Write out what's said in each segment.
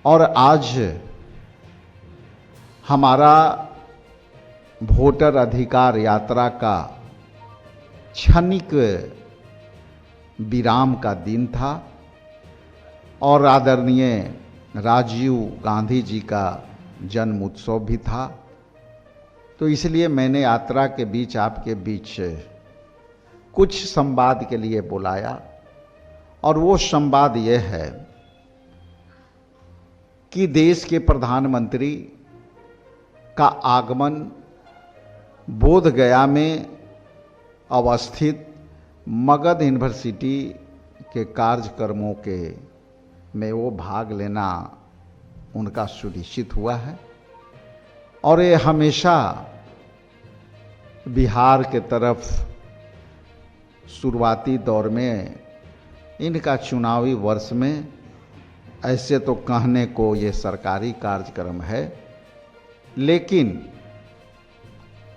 और आज हमारा वोटर अधिकार यात्रा का क्षणिक विराम का दिन था और आदरणीय राजीव गांधी जी का जन्म उत्सव भी था। तो इसलिए मैंने यात्रा के बीच आपके बीच कुछ संवाद के लिए बुलाया और वो संवाद ये है कि देश के प्रधानमंत्री का आगमन बोध गया में अवस्थित मगध यूनिवर्सिटी के कार्यक्रमों के में वो भाग लेना उनका सुनिश्चित हुआ है और ये हमेशा बिहार के तरफ शुरुआती दौर में इनका चुनावी वर्ष में ऐसे तो कहने को ये सरकारी कार्यक्रम है, लेकिन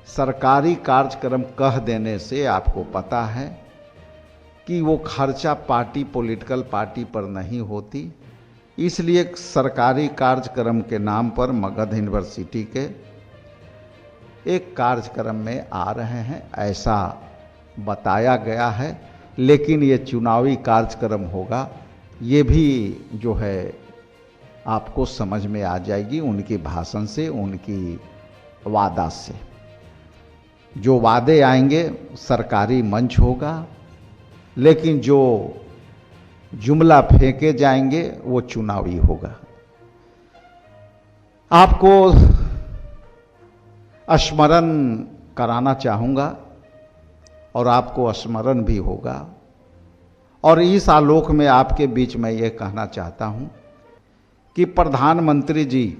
सरकारी कार्यक्रम कह देने से आपको पता है कि वो खर्चा पार्टी पॉलिटिकल पार्टी पर नहीं होती। इसलिए सरकारी कार्यक्रम के नाम पर मगध यूनिवर्सिटी के एक कार्यक्रम में आ रहे हैं ऐसा बताया गया है, लेकिन ये चुनावी कार्यक्रम होगा ये भी जो है आपको समझ में आ जाएगी उनके भाषण से, उनकी वादा से। जो वादे आएंगे सरकारी मंच होगा, लेकिन जो जुमला फेंके जाएंगे वो चुनावी होगा। आपको स्मरण कराना चाहूँगा और आपको स्मरण भी होगा और इस आलोक में आपके बीच में ये कहना चाहता हूँ कि प्रधानमंत्री जी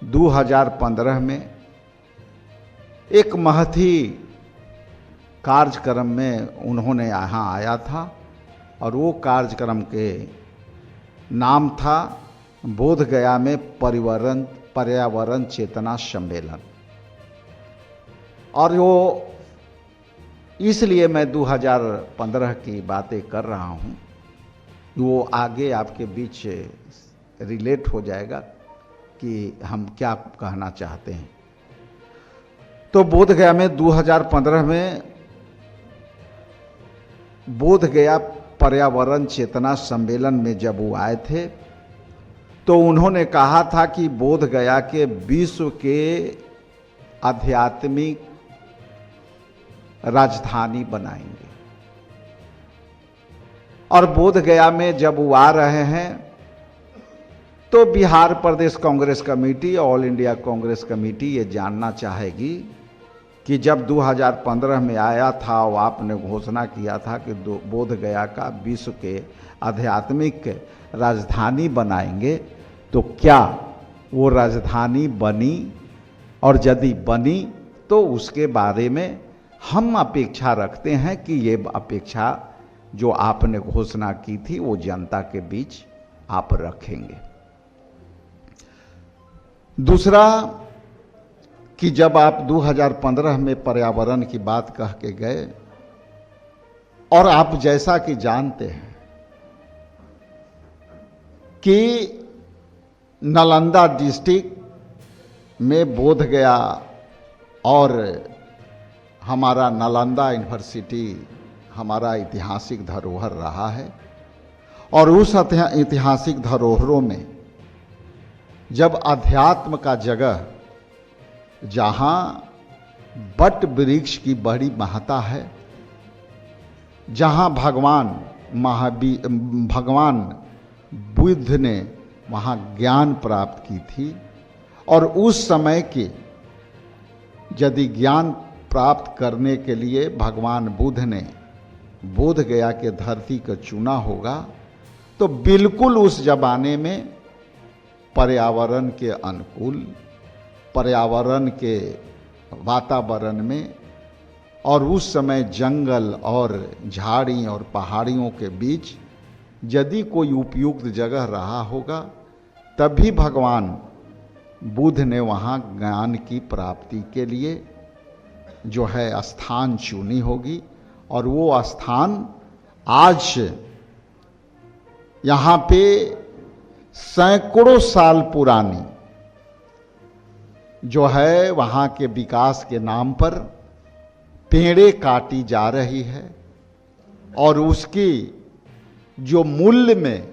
2015 में एक महती कार्यक्रम में उन्होंने यहाँ आया था और वो कार्यक्रम के नाम था बोध गया में पर्यावरण चेतना सम्मेलन। और वो इसलिए मैं 2015 की बातें कर रहा हूँ, वो आगे आपके बीच रिलेट हो जाएगा कि हम क्या कहना चाहते हैं। तो बोध गया में 2015 में बोध गया पर्यावरण चेतना सम्मेलन में जब वो आए थे तो उन्होंने कहा था कि बोध गया के विश्व के आध्यात्मिक राजधानी बनाएंगे। और बोध गया में जब वो आ रहे हैं तो Bihar Pradesh Congress committee, all India Congress committee ये जानना चाहेगी कि जब 2015 में आया था और आपने घोषणा किया था कि बोध गया का विश्व के आध्यात्मिक राजधानी बनाएंगे, तो क्या वो राजधानी बनी? और यदि बनी तो उसके बारे में हम अपेक्षा रखते हैं कि ये अपेक्षा जो आपने घोषणा की थी वो जनता के बीच आप रखेंगे। दूसरा कि जब आप 2015 में पर्यावरण की बात कह के गए और आप जैसा कि जानते हैं कि नालंदा डिस्ट्रिक्ट में बोध गया और हमारा नालंदा यूनिवर्सिटी हमारा ऐतिहासिक धरोहर रहा है और उस ऐतिहासिक धरोहरों में जब अध्यात्म का जगह जहाँ बट वृक्ष की बड़ी महत्ता है, जहाँ भगवान बुद्ध ने वहाँ ज्ञान प्राप्त की थी और उस समय के यदि ज्ञान प्राप्त करने के लिए भगवान बुद्ध ने बोध गया के धरती को चुना होगा, तो बिल्कुल उस जमाने में पर्यावरण के अनुकूल, पर्यावरण के वातावरण में और उस समय जंगल और झाड़ी और पहाड़ियों के बीच यदि कोई उपयुक्त जगह रहा होगा, तभी भगवान बुद्ध ने वहाँ ज्ञान की प्राप्ति के लिए जो है स्थान चुनी होगी। और वो स्थान आज यहाँ पे सैकड़ों साल पुरानी जो है वहां के विकास के नाम पर पेड़े काटी जा रही है, और उसकी जो मूल्य में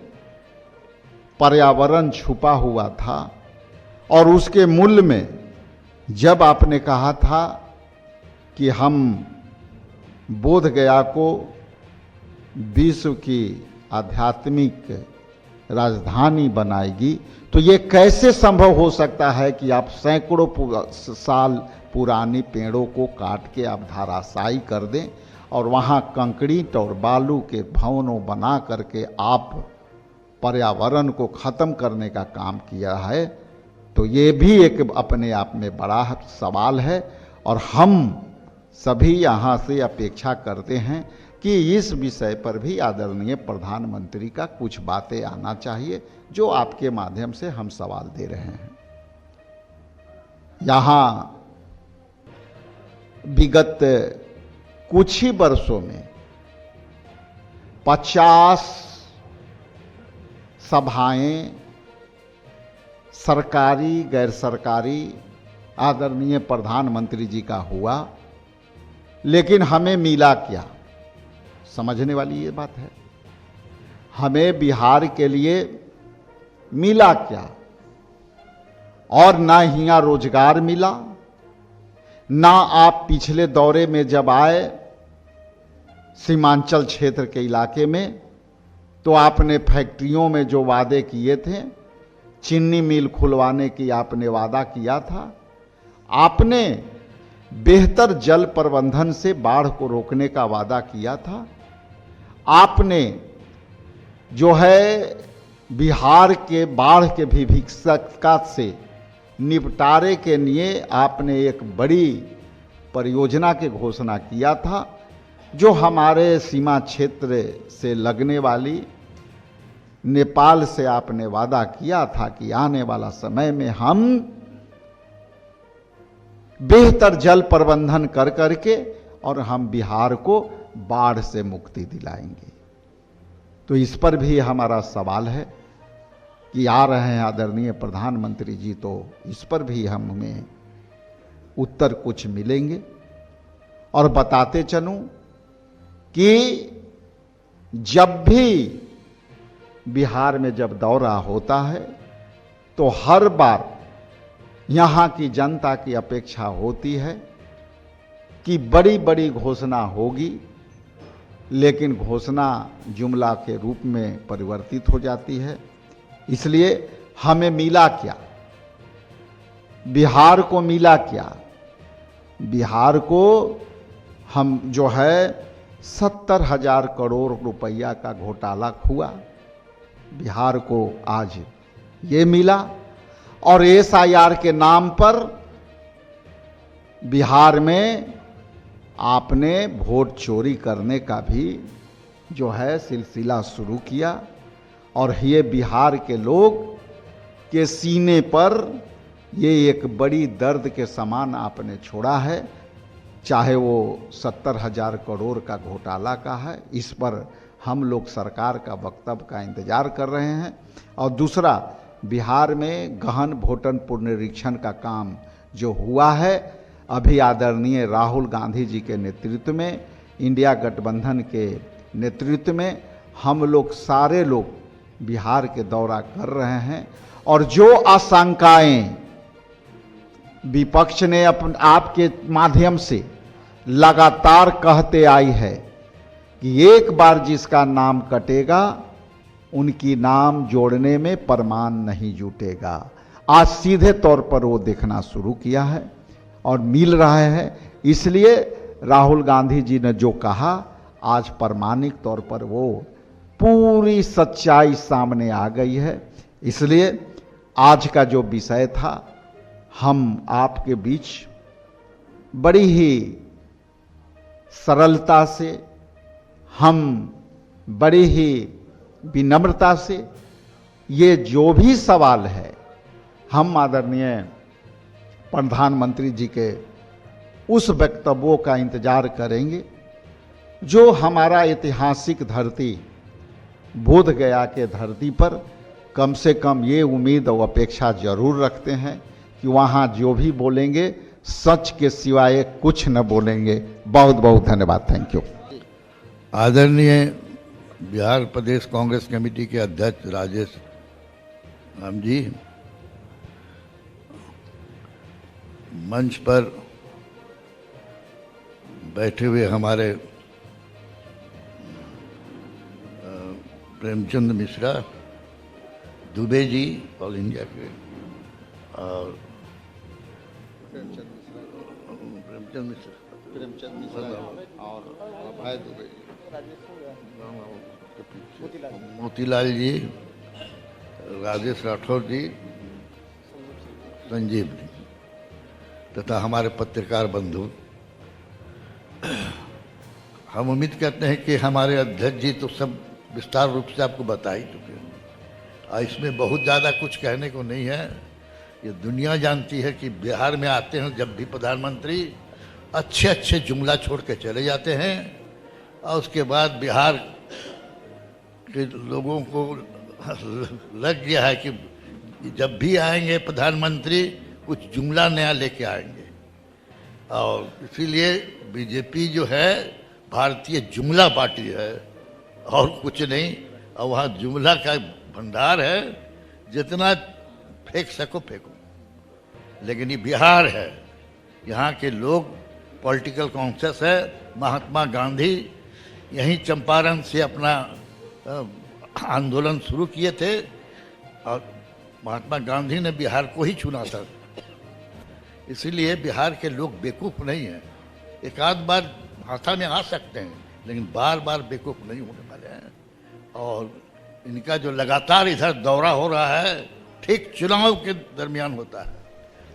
पर्यावरण छुपा हुआ था, और उसके मूल्य में जब आपने कहा था कि हम बोध गया को विश्व की आध्यात्मिक राजधानी बनाएगी, तो ये कैसे संभव हो सकता है कि आप सैकड़ों साल पुरानी पेड़ों को काट के आप धराशायी कर दें और वहाँ कंक्रीट और बालू के भवनों बना करके आप पर्यावरण को ख़त्म करने का काम किया है। तो ये भी एक अपने आप में बड़ा सवाल है, और हम सभी यहाँ से अपेक्षा करते हैं कि इस विषय पर भी आदरणीय प्रधानमंत्री का कुछ बातें आना चाहिए, जो आपके माध्यम से हम सवाल दे रहे हैं। यहाँ विगत कुछ ही वर्षों में 50 सभाएं सरकारी गैर सरकारी आदरणीय प्रधानमंत्री जी का हुआ, लेकिन हमें मिला क्या? समझने वाली ये बात है, हमें बिहार के लिए मिला क्या? और ना यहाँ रोजगार मिला, ना आप पिछले दौरे में जब आए सीमांचल क्षेत्र के इलाके में, तो आपने फैक्ट्रियों में जो वादे किए थे, चीनी मिल खुलवाने की आपने वादा किया था, आपने बेहतर जल प्रबंधन से बाढ़ को रोकने का वादा किया था, आपने जो है बिहार के बाढ़ के विभीषिका से निपटारे के लिए आपने एक बड़ी परियोजना की घोषणा किया था, जो हमारे सीमा क्षेत्र से लगने वाली नेपाल से आपने वादा किया था कि आने वाला समय में हम बेहतर जल प्रबंधन कर करके और हम बिहार को बाढ़ से मुक्ति दिलाएंगे। तो इस पर भी हमारा सवाल है कि आ रहे हैं आदरणीय प्रधानमंत्री जी, तो इस पर भी हमें उत्तर कुछ मिलेंगे। और बताते चलूं कि जब भी बिहार में जब दौरा होता है, तो हर बार यहाँ की जनता की अपेक्षा होती है कि बड़ी बड़ी घोषणा होगी, लेकिन घोषणा जुमला के रूप में परिवर्तित हो जाती है। इसलिए हमें मिला क्या? बिहार को मिला क्या? बिहार को हम जो है 70,000 करोड़ रुपया का घोटाला हुआ, बिहार को आज ये मिला। और SIR के नाम पर बिहार में आपने वोट चोरी करने का भी जो है सिलसिला शुरू किया, और ये बिहार के लोग के सीने पर ये एक बड़ी दर्द के समान आपने छोड़ा है, चाहे वो 70,000 करोड़ का घोटाला का है। इस पर हम लोग सरकार का वक्तव्य का इंतजार कर रहे हैं। और दूसरा, बिहार में गहन भोटन पुनरीक्षण का काम जो हुआ है, अभी आदरणीय राहुल गांधी जी के नेतृत्व में, इंडिया गठबंधन के नेतृत्व में हम लोग सारे लोग बिहार के दौरा कर रहे हैं। और जो आशंकाएं विपक्ष ने आपके माध्यम से लगातार कहते आई है कि एक बार जिसका नाम कटेगा उनकी नाम जोड़ने में प्रमाण नहीं जुटेगा, आज सीधे तौर पर वो देखना शुरू किया है और मिल रहा है। इसलिए राहुल गांधी जी ने जो कहा, आज प्रमाणिक तौर पर वो पूरी सच्चाई सामने आ गई है। इसलिए आज का जो विषय था, हम आपके बीच बड़ी ही सरलता से, हम बड़ी ही विनम्रता से, ये जो भी सवाल है हम आदरणीय प्रधानमंत्री जी के उस वक्तव्यों का इंतजार करेंगे जो हमारा ऐतिहासिक धरती बोध गया के धरती पर कम से कम ये उम्मीद और अपेक्षा जरूर रखते हैं कि वहाँ जो भी बोलेंगे सच के सिवाय कुछ न बोलेंगे। बहुत बहुत धन्यवाद। Thank you. आदरणीय बिहार प्रदेश कांग्रेस कमेटी के अध्यक्ष राजेश राम जी, मंच पर बैठे हुए हमारे प्रेमचंद मिश्रा दुबे जी ऑल इंडिया के, और प्रेमचंद मिश्रा और भाई दुबे, मोतीलाल जी, राजेश राठौर जी, संजीव जी तथा हमारे पत्रकार बंधु, हम उम्मीद करते हैं कि हमारे अध्यक्ष जी तो सब विस्तार रूप से आपको बता ही चुके हैं और इसमें बहुत ज़्यादा कुछ कहने को नहीं है। ये दुनिया जानती है कि बिहार में आते हैं जब भी प्रधानमंत्री अच्छे अच्छे जुमला छोड़ के चले जाते हैं और उसके बाद बिहार के लोगों को लग गया है कि जब भी आएंगे प्रधानमंत्री कुछ जुमला नया लेके आएंगे, और इसीलिए बीजेपी जो है भारतीय जुमला पार्टी है और कुछ नहीं, और वहाँ जुमला का भंडार है, जितना फेंक सको फेंको। लेकिन ये बिहार है, यहाँ के लोग पॉलिटिकल कॉन्शियस है। महात्मा गांधी यहीं चंपारण से अपना आंदोलन शुरू किए थे और महात्मा गांधी ने बिहार को ही चुना था। इसीलिए बिहार के लोग बेवकूफ़ नहीं हैं। एक आध बार भाषा में आ सकते हैं लेकिन बार बार बेवकूफ़ नहीं होने वाले हैं। और इनका जो लगातार इधर दौरा हो रहा है ठीक चुनाव के दरमियान होता है।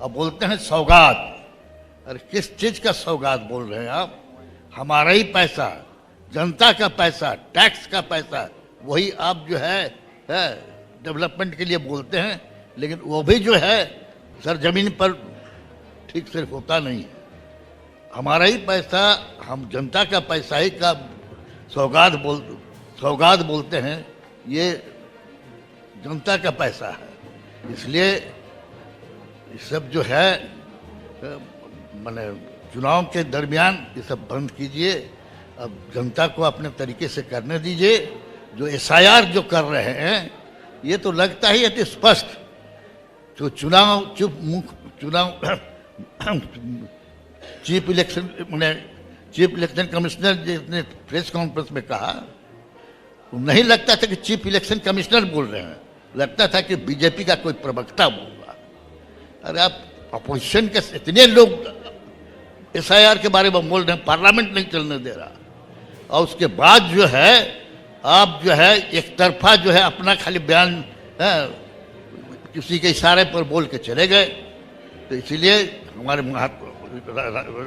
अब बोलते हैं सौगात, अरे किस चीज़ का सौगात बोल रहे हैं आप? हमारा ही पैसा, जनता का पैसा, टैक्स का पैसा, वही आप जो है डेवलपमेंट के लिए बोलते हैं, लेकिन वो भी जो है सरजमीन पर ठीक से होता नहीं है। हमारा ही पैसा, हम जनता का पैसा ही का सौगात बोलते हैं, ये जनता का पैसा है। इसलिए ये सब जो है माने चुनाव के दरमियान ये सब बंद कीजिए। अब जनता को अपने तरीके से करने दीजिए। जो एसआईआर जो कर रहे हैं ये तो लगता ही है स्पष्ट। तो चुनाव चीफ इलेक्शन कमिश्नर जिसने प्रेस कॉन्फ्रेंस में कहा, नहीं लगता था कि चीफ इलेक्शन कमिश्नर बोल रहे हैं, लगता था कि बीजेपी का कोई प्रवक्ता बोल रहा। अरे आप अपोजिशन के इतने लोग एसआईआर के बारे में बोल रहे हैं, पार्लियामेंट नहीं चलने दे रहा, और उसके बाद जो है आप जो है एक तरफा जो है अपना खाली बयान किसी के इशारे पर बोल के चले गए। तो इसीलिए हमारे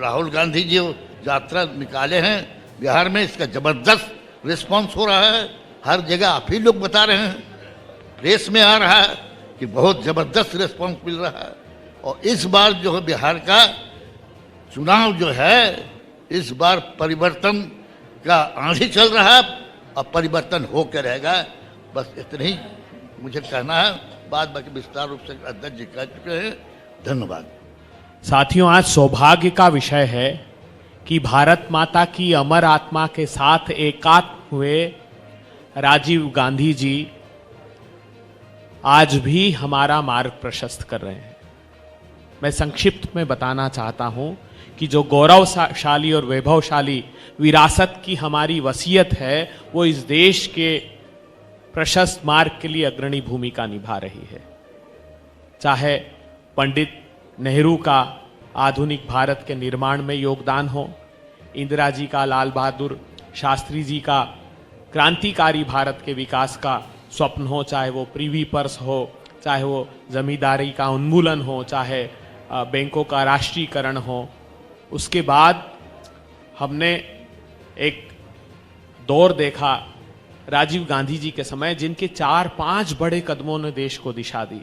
राहुल गांधी जी यात्रा निकाले हैं बिहार में, इसका ज़बरदस्त रिस्पांस हो रहा है। हर जगह आप ही लोग बता रहे हैं, प्रेस में आ रहा है कि बहुत ज़बरदस्त रिस्पांस मिल रहा है। और इस बार जो है बिहार का चुनाव जो है, इस बार परिवर्तन का आंधी चल रहा है और परिवर्तन होकर रहेगा। बस इतना ही मुझे कहना है, बाद बाकी विस्तार रूप से अध्यक्ष जी कह चुके हैं। धन्यवाद। साथियों, आज सौभाग्य का विषय है कि भारत माता की अमर आत्मा के साथ एकात्म हुए राजीव गांधी जी आज भी हमारा मार्ग प्रशस्त कर रहे हैं। मैं संक्षिप्त में बताना चाहता हूं कि जो गौरवशाली और वैभवशाली विरासत की हमारी वसीयत है, वो इस देश के प्रशस्त मार्ग के लिए अग्रणी भूमिका निभा रही है। चाहे पंडित नेहरू का आधुनिक भारत के निर्माण में योगदान हो, इंदिरा जी का, लाल बहादुर शास्त्री जी का क्रांतिकारी भारत के विकास का स्वप्न हो, चाहे वो प्रीवी पर्स हो, चाहे वो जमींदारी का उन्मूलन हो, चाहे बैंकों का राष्ट्रीयकरण हो। उसके बाद हमने एक दौर देखा राजीव गांधी जी के समय, जिनके 4-5 बड़े कदमों ने देश को दिशा दी।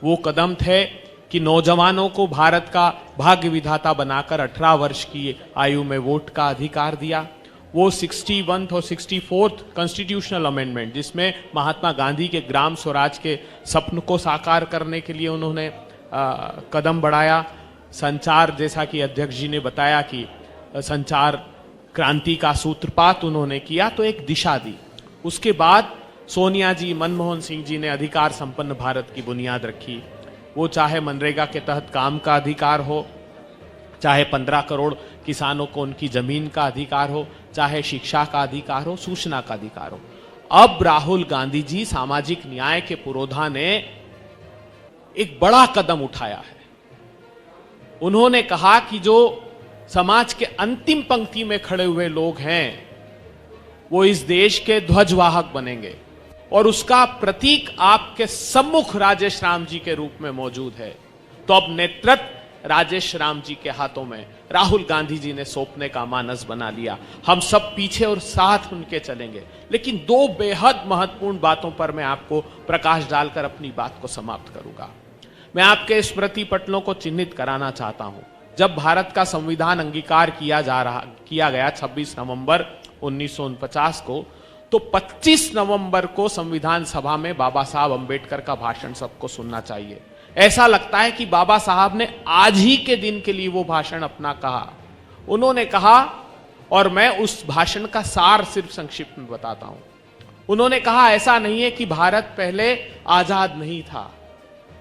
वो कदम थे कि नौजवानों को भारत का भाग्य विधाता बनाकर 18 वर्ष की आयु में वोट का अधिकार दिया। वो 61th और 64th कॉन्स्टिट्यूशनल अमेंडमेंट, जिसमें महात्मा गांधी के ग्राम स्वराज के सपन को साकार करने के लिए उन्होंने कदम बढ़ाया। संचार, जैसा कि अध्यक्ष जी ने बताया कि संचार क्रांति का सूत्रपात उन्होंने किया, तो एक दिशा दी। उसके बाद सोनिया जी, मनमोहन सिंह जी ने अधिकार संपन्न भारत की बुनियाद रखी। वो चाहे मनरेगा के तहत काम का अधिकार हो, चाहे 15 करोड़ किसानों को उनकी जमीन का अधिकार हो, चाहे शिक्षा का अधिकार हो, सूचना का अधिकार हो। अब राहुल गांधी जी, सामाजिक न्याय के पुरोधा ने एक बड़ा कदम उठाया है। उन्होंने कहा कि जो समाज के अंतिम पंक्ति में खड़े हुए लोग हैं वो इस देश के ध्वजवाहक बनेंगे, और उसका प्रतीक आपके सम्मुख राजेश राम जी के रूप में मौजूद है। तो अब नेतृत्व राजेश राम जी के हाथों में राहुल गांधी जी ने सौंपने का मानस बना लिया। हम सब पीछे और साथ उनके चलेंगे। लेकिन दो बेहद महत्वपूर्ण बातों पर मैं आपको प्रकाश डालकर अपनी बात को समाप्त करूंगा। मैं आपके स्मृति पटलों को चिन्हित कराना चाहता हूं। जब भारत का संविधान अंगीकार किया गया 26 नवंबर 1949 को, तो 25 नवंबर को संविधान सभा में बाबा साहब अंबेडकर का भाषण सबको सुनना चाहिए। ऐसा लगता है कि बाबा साहब ने आज ही के दिन के लिए वो भाषण अपना कहा। उन्होंने कहा, और मैं उस भाषण का सार सिर्फ संक्षिप्त में बताता हूं। उन्होंने कहा, ऐसा नहीं है कि भारत पहले आजाद नहीं था,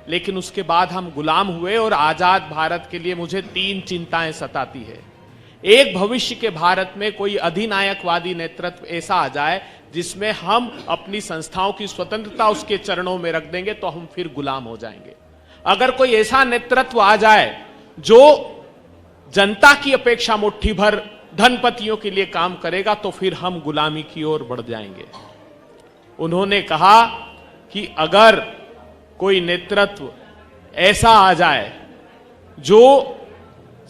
लेकिन उसके बाद हम गुलाम हुए, और आजाद भारत के लिए मुझे 3 चिंताएं सताती है। एक, भविष्य के भारत में कोई अधिनायकवादी नेतृत्व ऐसा आ जाए जिसमें हम अपनी संस्थाओं की स्वतंत्रता उसके चरणों में रख देंगे, तो हम फिर गुलाम हो जाएंगे। अगर कोई ऐसा नेतृत्व आ जाए जो जनता की अपेक्षा मुट्ठी भर धनपतियों के लिए काम करेगा, तो फिर हम गुलामी की ओर बढ़ जाएंगे। उन्होंने कहा कि अगर कोई नेतृत्व ऐसा आ जाए जो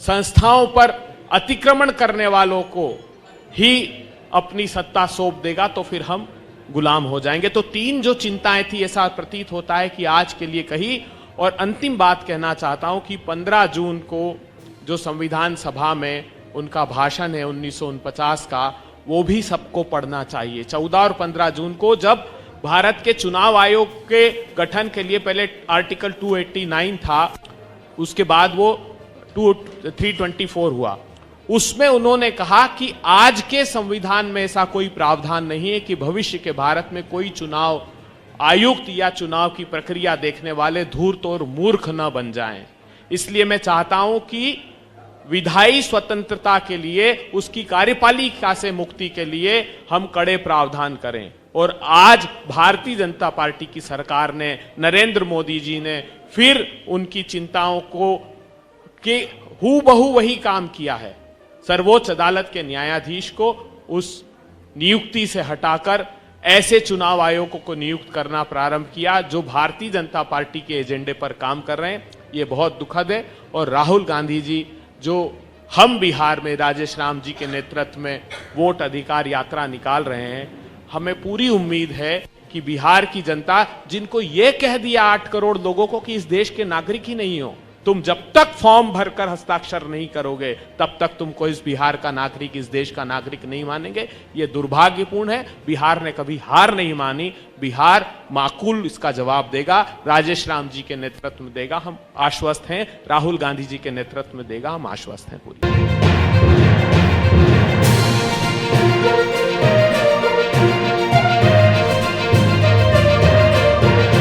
संस्थाओं पर अतिक्रमण करने वालों को ही अपनी सत्ता सौंप देगा, तो फिर हम गुलाम हो जाएंगे। तो 3 जो चिंताएं थी, ऐसा प्रतीत होता है कि आज के लिए कही। और अंतिम बात कहना चाहता हूं कि 15 जून को जो संविधान सभा में उनका भाषण है 1949 का, वो भी सबको पढ़ना चाहिए। 14 और 15 जून को, जब भारत के चुनाव आयोग के गठन के लिए पहले आर्टिकल 289 था, उसके बाद वो 324 हुआ। उसमें उन्होंने कहा कि आज के संविधान में ऐसा कोई प्रावधान नहीं है कि भविष्य के भारत में कोई चुनाव आयुक्त या चुनाव की प्रक्रिया देखने वाले धूर्त और मूर्ख न बन जाएं। इसलिए मैं चाहता हूं कि विधायी स्वतंत्रता के लिए, उसकी कार्यपालिका से मुक्ति के लिए हम कड़े प्रावधान करें। और आज भारतीय जनता पार्टी की सरकार ने, नरेंद्र मोदी जी ने फिर उनकी चिंताओं को के हूबहू वही काम किया है। सर्वोच्च अदालत के न्यायाधीश को उस नियुक्ति से हटाकर ऐसे चुनाव आयोगों को नियुक्त करना प्रारंभ किया जो भारतीय जनता पार्टी के एजेंडे पर काम कर रहे हैं। ये बहुत दुखद है। और राहुल गांधी जी, जो हम बिहार में राजेश राम जी के नेतृत्व में वोट अधिकार यात्रा निकाल रहे हैं, हमें पूरी उम्मीद है कि बिहार की जनता, जिनको ये कह दिया 8 करोड़ लोगों को कि इस देश के नागरिक ही नहीं हो, तुम जब तक फॉर्म भरकर हस्ताक्षर नहीं करोगे तब तक तुमको इस बिहार का नागरिक, इस देश का नागरिक नहीं मानेंगे। ये दुर्भाग्यपूर्ण है। बिहार ने कभी हार नहीं मानी। बिहार माकूल इसका जवाब देगा, राजेश राम जी के नेतृत्व में देगा, हम आश्वस्त हैं। राहुल गांधी जी के नेतृत्व में देगा, हम आश्वस्त हैं पूरी।